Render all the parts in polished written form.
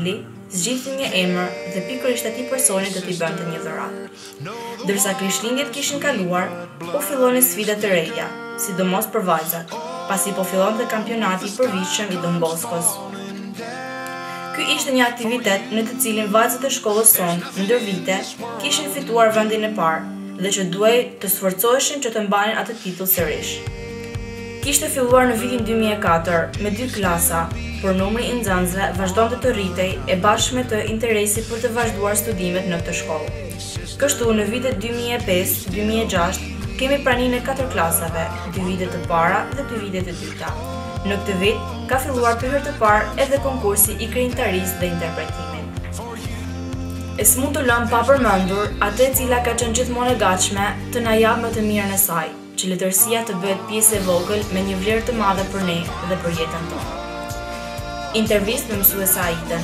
zgjidhte një emër dhe pikërisht atij personi do t'i bënte një dhuratë. Ndërsa Krishtlindjet kishin kaluar, po fillonin sfida të reja, sidomos për vajzat, pasi po fillonte kampionati i përvitshëm i Don Boskos. Ky ishte një aktivitet në të cilin vajzat e shkollës sonë, ndër vite, kishin fituar vendin e parë dhe që duhej të sforcoheshin që të mbanin atë titull sërish. Kishte filluar në vitin 2004 me 2 klasa, por numri i nxënësve vazhdonte të rritej e bashkë me të interesi për të vazhduar studimet në këtë shkollë. Kështu në vitet 2005-2006 kemi praninë e 4 klasave, 2 vitet të para dhe 2 vitet të dyta. Në këtë vit ka filluar për herë të parë edhe konkursi i krijimtarisë dhe interpretimit. E s'mund të lëm pa përmendur atë e cila ka qenë gjithmonë e gatshme të na japë më të mirën e saj, që letërsia të bëhet pjesë e vogël me një vlerë të madhe për ne dhe për jetën tonë. Intervistë me mësuese Aiden.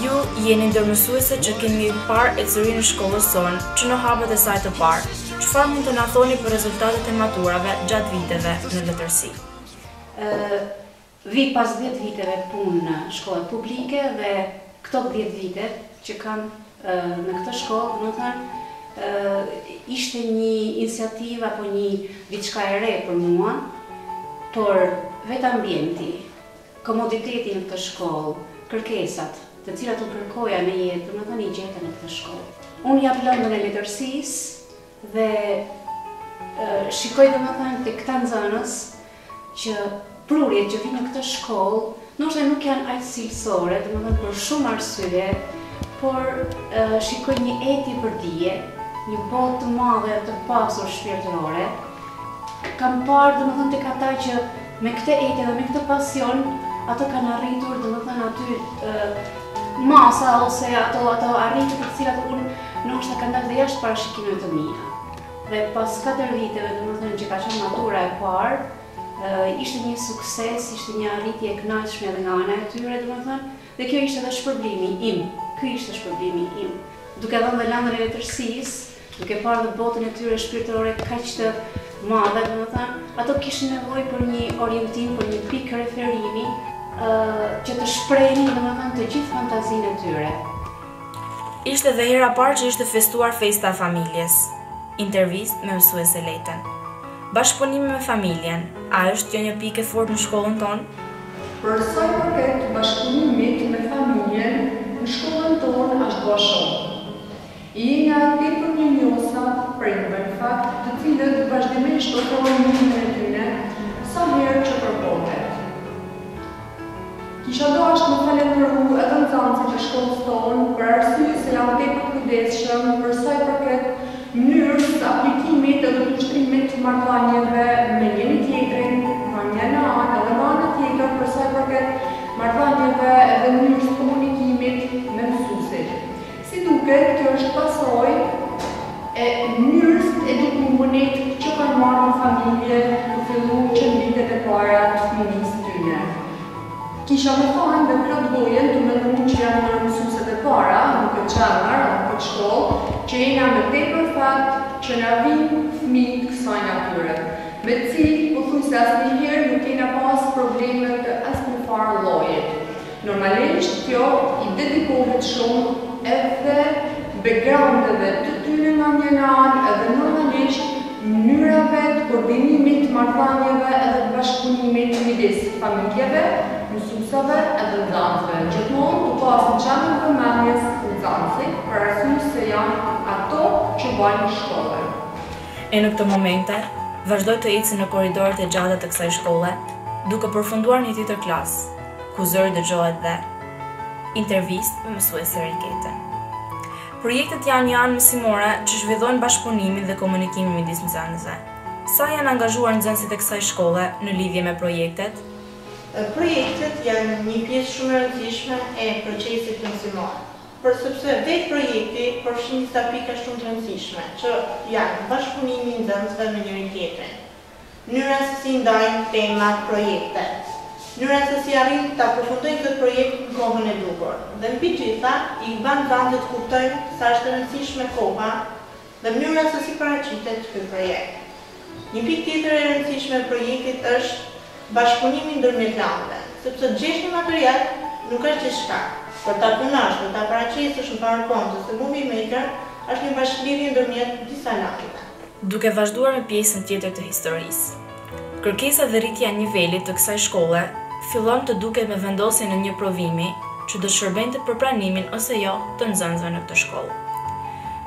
Ju jeni ndër mësuese që keni parë ecërinë në shkollës sonë që në hapet e saj të parë. Çfarë mund të na thoni për rezultatet e maturave gjatë viteve në letërsi? Vi pas 10 viteve punë në shkollat publike dhe këto 10 vite që kam në këtë shkollë, domethënë ishte një iniciativë apo një diçka e re për mua, por vetë ambienti, komoditeti në këtë shkollë, kërkesat, të cilat u kërkoja në jetë, domethënë i gjeta në këtë shkollë. Unë jap lëndën e letërsisë dhe shikoj domethënë te këta nxënës që prurjet që vinë në këtë shkollë, ndoshta nuk janë aq cilësore, domethënë për shumë arsye, por shikoj një eti për dije, një botë të madhe të pasur shpirtërore. Kam parë domethënë tek ata që me këtë etje dhe me këtë pasion, ato kanë arritur domethënë aty masa ose ato arritje të cilat unë ndoshta kanë dalë jashtë parashikimeve të mia. Dhe pas 4 viteve domethënë që ka qenë matura e parë, ishte një sukses, ishte një arritje e kënaqshme edhe nga ana e tyre domethënë, dhe kjo ishte edhe shpërblimi im. Ky ishte shpërblimi im. Duke dhënë dhe lëndën e letërsisë, duke parë dhe botën e tyre shpirtërore kaq të madhe, domethënë, ato kishin nevojë për një orientim, për një pikë referimi që të shprehin domethënë të gjithë fantazinë e tyre. Ishte dhe hera parë që ishte festuar festa e familjes. Intervistë me mësuese Leten. Bashkëpunimi me familjen, a është jo një pikë e fortë në shkollën tonë? Për sa i përket bashkëpunimit me familjen, në shkollën tonë është bërë shumë. Jena tepër mirënjohësa prindërve në fakt, të cilët vazhdimisht ofrojnë ndihmën e tyre sa herë që përpoqet. Kisha dashur të falenderoj edhe nxënësit e shkollës tonë për arsye se janë tepër kujdesshëm për sa i përket mënyrës së aplikimit edhe të ushtrimit të marrëdhënieve me njëri tjetrin, nga një anë edhe nga ana tjetër për sa i përket marrëdhënieve edhe mënyrës së komunikimit me mësuesit. Si duket, kjo është pasojë e mënyrës edukimit që kanë marrë në familje të filluar që në vitet e para të fëmijës tyre. Kisha me thënë dhe plot gojen të menduar që janë në mësueset e para, në këtë qendër, në këtë shkollë, që jena me tepër fakt që na vinë fëmijë të kësaj natyre, me të cilë pothuajse asnjëherë nuk kena pas probleme të asnjë farë lloji. Normalisht kjo i dedikohet shumë edhe backgroundeve të tyre nga një anë, edhe normalisht mënyrave të koordinimit të marrëdhënieve edhe të bashkëpunimit midis familjeve, mësuesave edhe nxënësve. Gjithmonë të pasë në qendër vëmendjes nxënësit, për arsye se janë ato që bajnë shkollën. E në këtë momente, vazhdoj të ecë në korridorët e gjata të kësaj shkolle, duke përfunduar një tjetër klasë, ku zëri dëgjohet dhe intervistë me mësuese Rikete. Projektet janë një anë mësimore që zhvillojnë bashkëpunimin dhe komunikimin midis nxënësve. Sa janë angazhuar nxënësit e kësaj shkolle në lidhje me projektet? Projektet janë një pjesë shumë e rëndësishme e procesit mësimor. Por sepse vetë projekti përfshin disa pika shumë të rëndësishme, që janë bashkëpunimi i nxënësve me njëri tjetrin, mënyra se si ndajnë temat projektet, mënyra se si arrin ta përfundojnë këtë projekt në kohën e duhur. Dhe mbi gjitha, i bën nxënësit të kuptojnë sa është e rëndësishme koha dhe mënyra se si paraqitet ky projekt. Një pikë tjetër e rëndësishme e projektit është bashkëpunimi ndërmjet anëve, sepse të gjesh një material nuk është gjithçka. Për ta kënaqur, ta paraqesësh në parëkohë se Movie Maker është një bashkëlidhje ndërmjet disa lajeve. Duke vazhduar me pjesën tjetër të historisë. Kërkesa dhe rritja e nivelit të kësaj shkolle fillon të duket me vendosjen në një provimi që do shërbente për pranimin ose jo të nxënësve në këtë shkollë.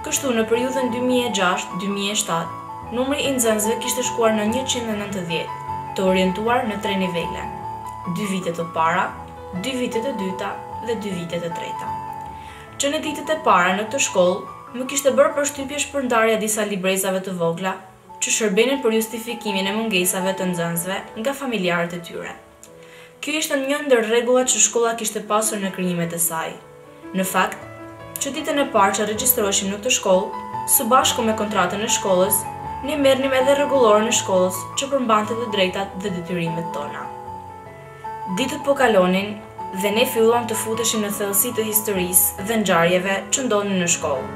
Kështu në periudhën 2006-2007, numri i nxënësve kishte shkuar në 190, të orientuar në 3 nivele: 2 vite të para, 2 vite të dyta dhe 2 vite të treta. Që në ditët e para në këtë shkollë, më kishte bërë përshtypje shpërndarja disa librezave të vogla, që shërbenin për justifikimin e mungesave të nxënësve nga familjarët e tyre. Ky ishte një ndër rregullat që shkolla kishte pasur në krijimet e saj. Në fakt, që ditën e parë që regjistroheshim në këtë shkollë, së bashku me kontratën e shkollës, ne merrnim edhe rregulloren e shkollës që përmbante të drejtat dhe detyrimet tona. Ditët po kalonin dhe ne filluam të futeshim në thellësi të historisë dhe ngjarjeve që ndodhin në shkollë.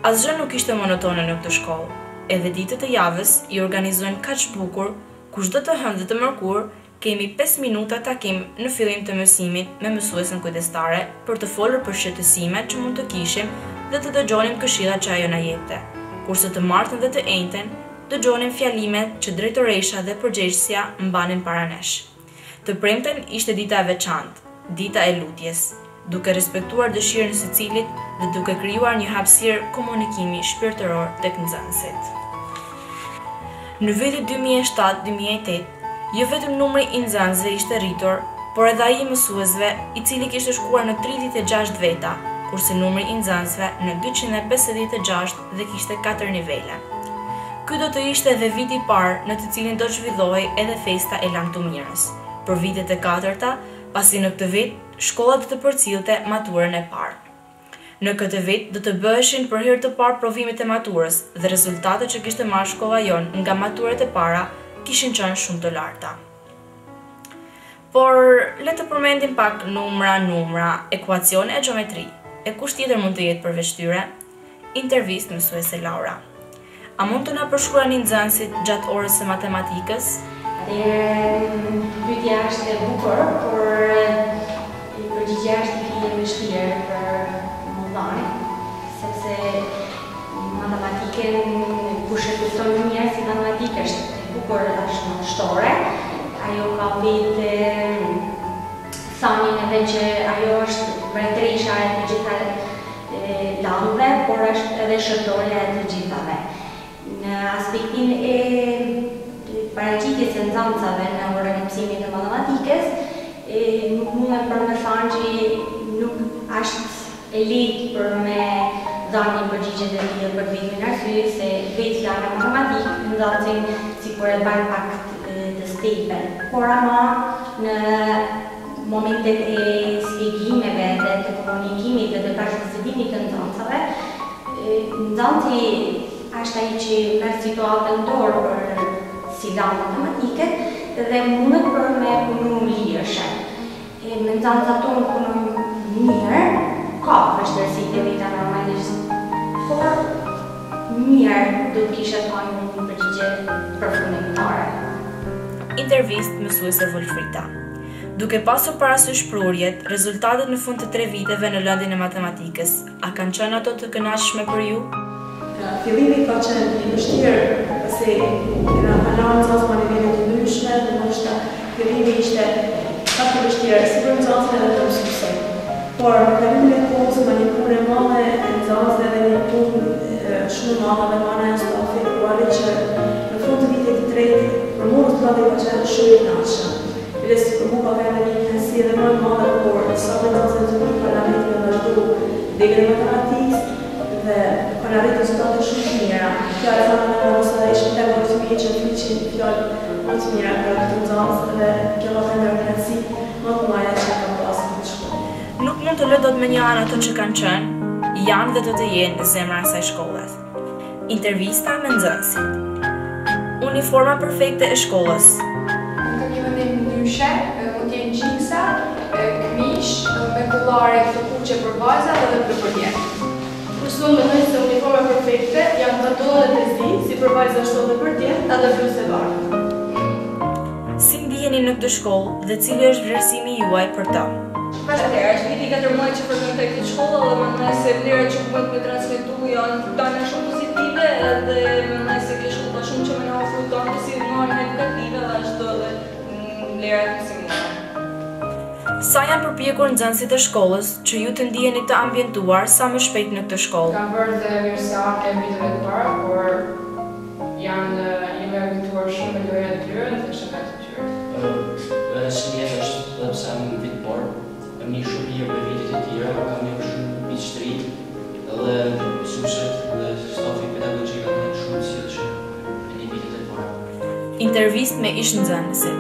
Asgjë nuk ishte monotone në këtë shkollë. Edhe ditët e javës i organizojnë kaq bukur, ku çdo të hënë dhe të mërkur kemi 5 minuta takim në fillim të mësimit me mësuesen kujdestare për të folur për shqetësimet që mund të kishim dhe të dëgjonim këshillat që ajo na jepte. Kurse të martën dhe të enjten dëgjonim fjalimet që drejtoresha dhe përgjegjësia mbanin para nesh. Të premten ishte dita e veçantë, dita e lutjes, duke respektuar dëshirën e secilit dhe duke krijuar një hapësirë komunikimi shpirtëror tek nxënësit. Në vitin 2007-2008, jo vetëm numri i nxënësve ishte rritur, por edhe ai i mësuesve, i cili kishte shkuar në 36 veta, kurse numri i nxënësve në 256 dhe kishte 4 nivele. Ky do të ishte edhe viti i parë në të cilin do të zhvillohej edhe festa e Langëtumirës. Për vitet e katërta, pasi në këtë vit, shkolla do të përcillte maturën e parë. Në këtë vit do të bëheshin për herë të parë provimet e maturës dhe rezultatet që kishte marrë shkolla jonë nga maturat e para kishin qenë shumë të larta. Por le të përmendim pak numra, ekuacione e gjeometri. E kush tjetër mund të jetë përveç tyre? Intervistë mësuese Laura. A mund të na përshkruani nxënësit gjatë orës së matematikës? Pyetja është e bukur, por përgjigjja është e vështirë për mëdhenj, sepse matematikën kush e kupton më mirë si matematikë është e bukur, është më shtore. Ajo ka vetë thanin edhe që ajo është mbretëresha e të gjitha landëve, por është edhe shërtorja e të gjithave. Në aspektin e paraqitjes së nxënësave në organizimin e matematikës, nuk mund për me thënë që nuk është e lehtë për me dhënë një përgjigje të tillë për vetën arsye se vetë fjala matematikë nxënësin sikur e bën pak të stepel. Por ama në momentet e shpjegimeve dhe të komunikimit dhe të bashkëpunimit të nxënësave, nxënësi është ai që merr situatën dorë për si lanë matematike dhe mundet për me punu lirëshe. Me nxënësat tonë punojnë mirë, ka vështirësi të veta normalisht, por mirë do të kisha të një përgjigje përfundimtare. Intervistë mësuese Volfrida. Duke pasur parasysh prurjet, rezultatet në fund të 3 viteve në lëndin e matematikës, a kanë qenë ato të kënaqshme për ju? Fillimi ka qenë i vështirë, pasi kena kaluar nxënës me nivele të ndryshme, dhe ndoshta fillimi ishte pak i vështirë, si për nxënësve edhe për mësuesve. Por në kalimin e kohës me një punë e madhe e nxënësve dhe një punë shumë madhe dhe mana e stafit, kuali që në fund të vitit të tretë, për mua rezultati ka qenë shumë i kënaqshëm. Biles për mua ka vënë një intensi edhe më e madhe, por sa me nxënësve të një parlamenti me vazhdu degën e matematikës dhe kanë arritur rezultate shumë të mira. Kjo e thamë në ose ishte të vërtetësi që fiqin fjallë më të mira për këtë nxënës dhe kjo ka vënë një intensi më të madhe që ka pasur në shkollë. Nuk mund të lë dot me një anë ato që kanë qenë, janë dhe do të jenë zemra e kësaj shkolle. Intervista me nxënësit. Uniforma perfekte e shkollës. Në një vendim ndryshe, mund të jenë gjinsa, këmish, me kollare të kuqe për vajza dhe për përjetë. Unë mendoj se uniforma perfekte janë pantallona dhe zi, si për vajza ashtu edhe për djem, edhe bluzë e bardhë. Si ndiheni në këtë shkollë dhe cili është vlerësimi juaj për të? Është viti 4 muaj që frekuentoj këtë shkollë dhe mendoj se vlerat që mund të transmetu janë tani shumë pozitive dhe mendoj se kjo shkollë ka shumë që më na ofron tonë si normë edukative dhe ashtu edhe vlerat mësimore. Sa janë përpjekur nxënësit e shkollës që ju të ndiheni të ambientuar sa më shpejt në këtë shkollë? Kam bërë dhe mirëseon e viteve të para, por jemi habituar shumë me loja të tyre në shëndet të tyre. Shënjet është dhe pse në vit por, një shumë mirë me vitit e tjera, kam një shumë miqtëri dhe mësuesit dhe stafi pedagogjik kanë shumë sjellshëm në vitet e para. Intervistë me ish nxënësit.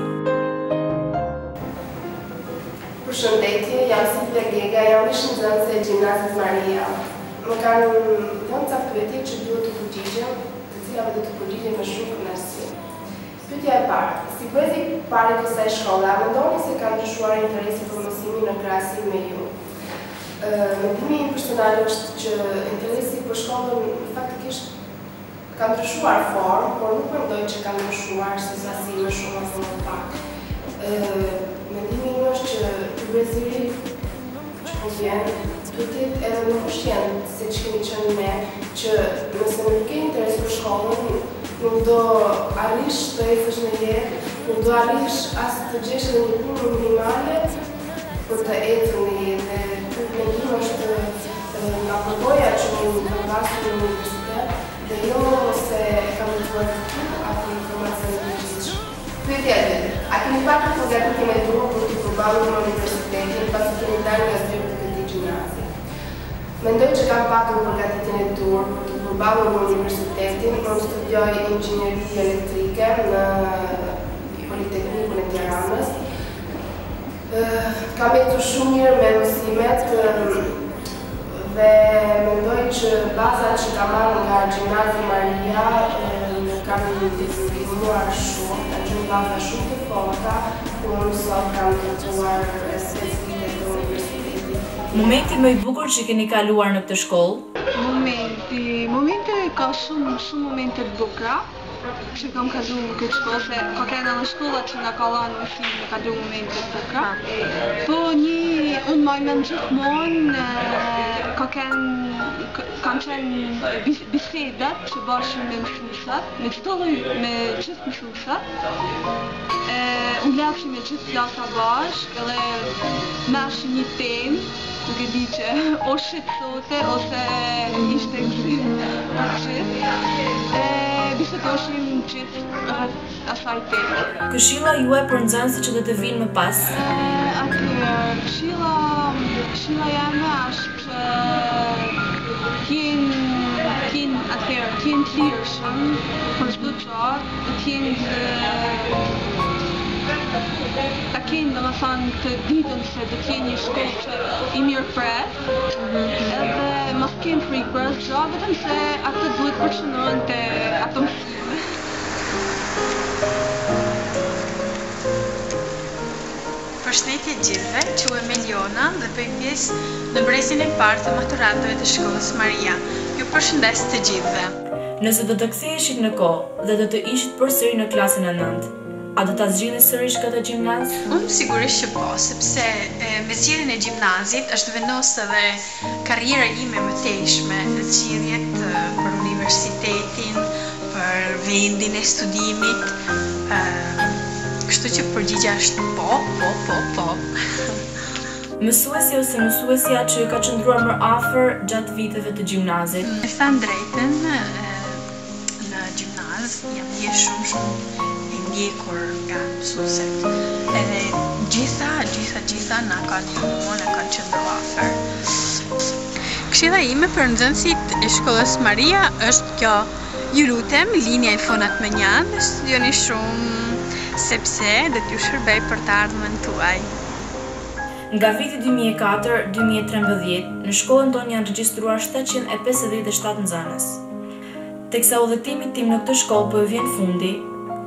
Përshëndetje, jam Silvia Gega, jam ish nxënëse e Gjimnazit Maria. Më kanë dhënë ca pyetje që duhet të përgjigjem, të cilave do të përgjigjem me shumë kënaqësi. Pyetja e parë, si bëhet i parë i kësaj shkolle, a mendoni se ka ndryshuar interesi për mësimin në krahasim me ju? Mendimi im personal është që interesi për shkollën faktikisht ka ndryshuar formë, por nuk mendoj që ka ndryshuar se sasi më shumë ose më pak. Mendimi im është që kryesiri që po vjen duhet të jetë edhe në fushien se që kemi qenë ne, që nëse nuk ke interes për shkollën, nuk do arrish të ecësh në jetë, nuk do arrish as të gjesh edhe një punë minimale për të ecur në jetë. Mendim është nga përvoja që unë kam pasur në universitet dhe jo se kam mësuar apo informacion të gjithshëm. Pyetja e dytë, a keni pasur përgatitjen e duhur për të përballur në universitetin pasi keni dalë nga zgjedhjet e këtij gjimnazi? Mendoj që kam patur përgatitjen e duhur për të përballur në universitetin, unë studioj inxhinieri elektrike në Politeknikun e Tiranës. Kam ecur shumë mirë me mësimet dhe mendoj që bazat që kam marrë nga Gjimnazi Maria kanë ndihmuar shumë, kanë qenë baza shumë të forta, ku unë sot kam treguar specifiket të universitetit. Momenti më i bukur që keni kaluar në këtë shkollë? Momente ka shumë momente të bukura që kam kaluar në këtë shkollë, se ka qenë edhe shkolla që nga ka dhënë mësim me kalu momente të bukura. Po unë më mend gjithmonë kanë qenë bisedat që bashkë me mësuesat, me gjithë mësuesat. Unë lafshim me gjithë klasa bashkë edhe mashim një temë, duke di që o shqetësote ose ishte gëzim për gjithë. Bisedoshim gjithë asaj temë. Këshilla juaj për nxënësit që do të vinë më pas? Këshilla jame është që t'jenë të lirshëm për çdo gjatë, ta kenë domethënë të ditën se do t'jenë një shkollë që i mirëpret, edhe mos kenë frikë për asgjë, vetëm se atë duhet përshënojnë te ato mësime. Përshëndetje gjithëve, quhem Eliona dhe bëj pjesë në mbresjen e parë të maturantëve të shkollës Maria. Ju përshëndes të gjithëve. Nëse do të ktheheshit në kohë dhe do të ishit përsëri në klasën e 9, a do ta zgjidhni sërish këtë gjimnaz? Unë sigurisht që po, sepse me zgjedhjen e gjimnazit është vendosur edhe karriera ime më tejshme, zgjedhjet për universitetin, për vendin e studimit. Kështu që përgjigja është po. Mësuesi ose mësuesja që ka qëndruar më afër gjatë viteve të gjimnazit? Me thënë drejtën, në gjimnaz jam shumë e ndjekur nga mësuesit. Edhe gjitha na kanë qëndruar afër. Këshilla ime për nxënësit e shkollës Maria është kjo: ju lutem, lini iPhone-at më një dhe studioni shumë, sepse do t'ju shërbej për të ardhmen tuaj. Nga viti 2004-2013, në shkollën tonë janë regjistruar 757 nxënës. Teksa udhëtimit tim në këtë shkollë po vjen fundi,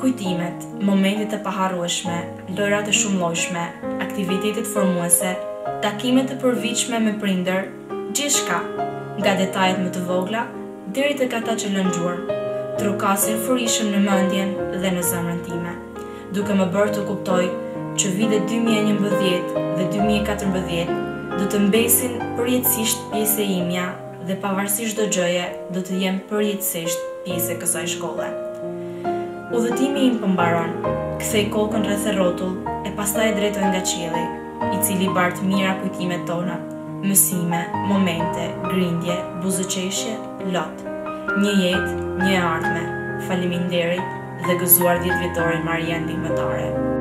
kujtimet, momentet e paharrueshme, lojrat e shumëllojshme, aktivitetet formuese, takimet e përvitshme me prindër, gjithçka, nga detajet më të vogla deri tek ata që lën gjurmë, trokasin furishëm në mendjen dhe në zemrën time, duke më bërë të kuptoj që vitet 2011 dhe 2014 do të mbesin përjetësisht pjesë e imja dhe pavarësisht çdo gjëje do të jem përjetësisht pjesë e kësaj shkolle. Udhëtimi im po mbaron, kthej kokën rreth e rrotull e pastaj drejtoj nga qielli, i cili bart mira kujtimet tona, mësime, momente, grindje, buzëqeshje, lot. Një jetë, një ardhme. Faleminderit dhe gëzuar 10 vjetorin Maria Ndihmëtare.